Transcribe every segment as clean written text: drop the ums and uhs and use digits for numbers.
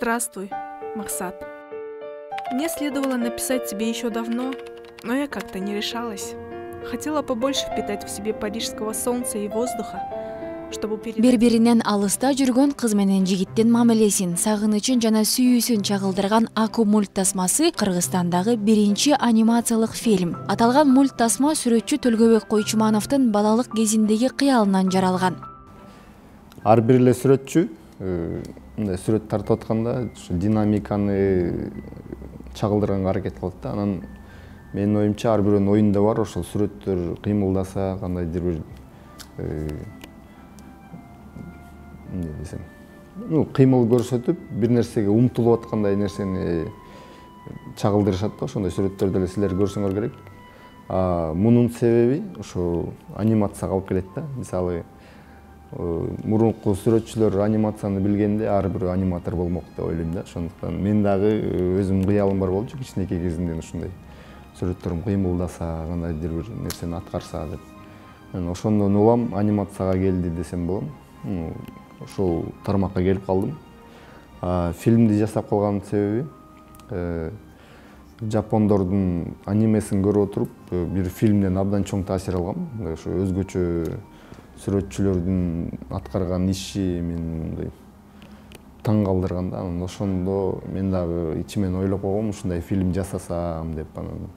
Здравствуй, Махсат. Мне следовало написать тебе еще давно, но я как-то не решалась. Хотела побольше впитать в себе парижского солнца и воздуха, чтобы передать... Бири-биринен алыста жүргөн кыз менен жигиттин мамилесин, сагынычын жана сүйүүсүн чагылдырган Аку мульт тасмасы Кыргызстандагы биринчи анимациялык фильм. Аталган мульт тасма сүрөтчү Төлгөбек Койчумановдун балалык кезиндеги кыялынан жаралган. Ар бир эле сүрөтчү мындай сүрөт тартып атканда динамиканы чагылдырганга аракет кылат да. Анан менин оюмча ар бирөөнүн оюнда бар ошол сүрөттөр кыймылдаса, кандайдыр бир эмне десем, кыймыл көрсөтүп, бир нерсеге умтулуп аткандай нерсени чагылдырышат да. Ошондой сүрөттөрдү эле силер көрсөңөр керек. Мунун себеби ошо анимацияга алып келет да. Мисалы, мурунку сүрөтчүлөр анимацияны билгенде ар бир аниматор болмок деп ойлойм да. Ошондуктан мен дагы өзүм кыялым бар болчу, кичинекей кезимден ушундай сүрөттөрүм кыймылдаса, кандайдыр бир нерсени аткарса деп. Мен ошондон улам анимацияга келди десем болом. Ошол тармакка келип калдым. Фильмди жасап калганын себеби жапондордун анимесин көрүп отуруп, бир фильмден абдан чоң таасир алгам. Ошо өзгөчө сүрөтчүлөрдүн аткарган иши мени таң калтырган да. Анан ошондо мен дагы ичимен ойлоп койгом, ушундай фильм жасасам деп. Анан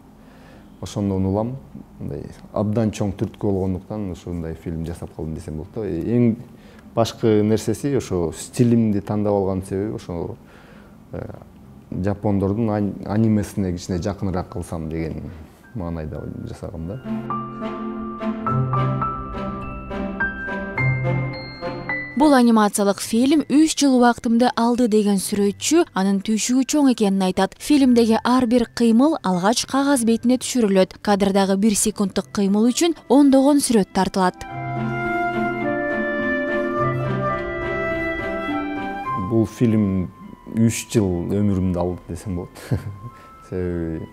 ошондон улам, мындай абдан чоң түрткү болгондуктан ушундай фильм жасап калдым десем болот да. Эң башкы нерсеси ошо стилимди тандап алган себеби ошо жапондордун анимесине кичине жакыныраак кылсам деген маанайда жасагам да. Бул анимациялык фильм 3 жыл убактымды алды деген сүрөтчү анын түйшүгү чоң экенин айтат. Фильмдеги ар бир кыймыл алгач кагаз бетине түшүрүлөт. Кадрдагы 1 секунддук кыймыл үчүн ондогон сүрөт тартылат. Бул фильм 3 жыл өмүрүмдү алды десем болот. Себеби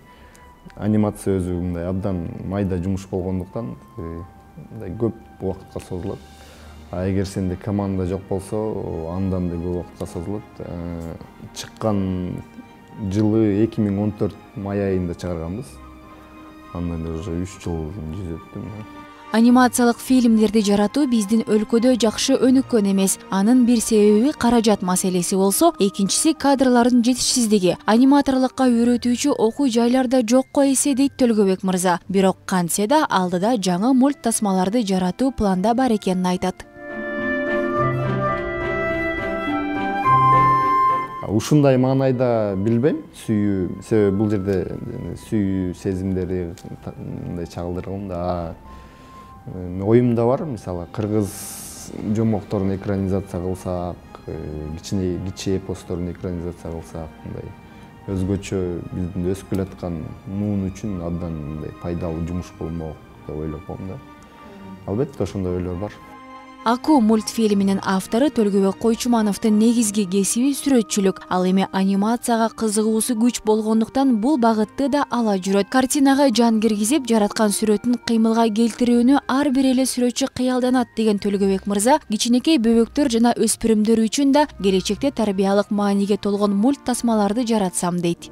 анимация өзү мындай абдан майда жумуш болгондуктан мындай көп убакытка созулат. Эгер сенде команда жок болсо, андан да көп убакытка созулат. Чыккан жылы 2014 май айында чыгарганбыз. Андан бери уже 3 жыл жүз өттү. Анимациялык фильмдерди жаратуу биздин өлкөдө жакшы өнүккөн эмес. Анын бир себеби каражат маселеси болсо, экинчиси кадрлардын жетишсиздиги. Аниматорлукка үйрөтүүчү окуу жайларда жокко эсе дейт Төлгөбек мырза. Бирок кантсе да алдыда жаңы мульт тасмаларды жаратуу планда бар экенин айтат. Ушундай маанайда билбейм, сүйүү, себеби бул жерде сүйүү сезимдери мындай чагылдырган да. Оюмда бар, мисалы, кыргыз жомокторун экранизация кылсак, кичи эпосторун экранизация кылсак, мындай өзгөчө биздин өсүп келаткан муун үчүн абдан мындай пайдалуу жумуш болмок деп ойлоп коем да. Албетте ошондой ойлор бар. Аку мультфильминин автору Төлгөбек Койчумановдун негизги кесиби сүрөтчүлүк. Ал эми анимацияга кызыгуусу күч болгондуктан бул багытты да ала жүрөт. Картинага жан киргизип, жараткан сүрөтүн кыймылга келтирүүнү ар бир эле сүрөтчү кыялданат деген Төлгөбек мырза, кичинекей бөбөктөр жана өспүрүмдөр үчүн да келечекте тарбиялык мааниге толгон мульт тасмаларды жаратсам дейт.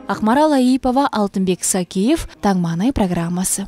Акмарал Аипова, Алтынбек Сакиев, Таң маанай программасы.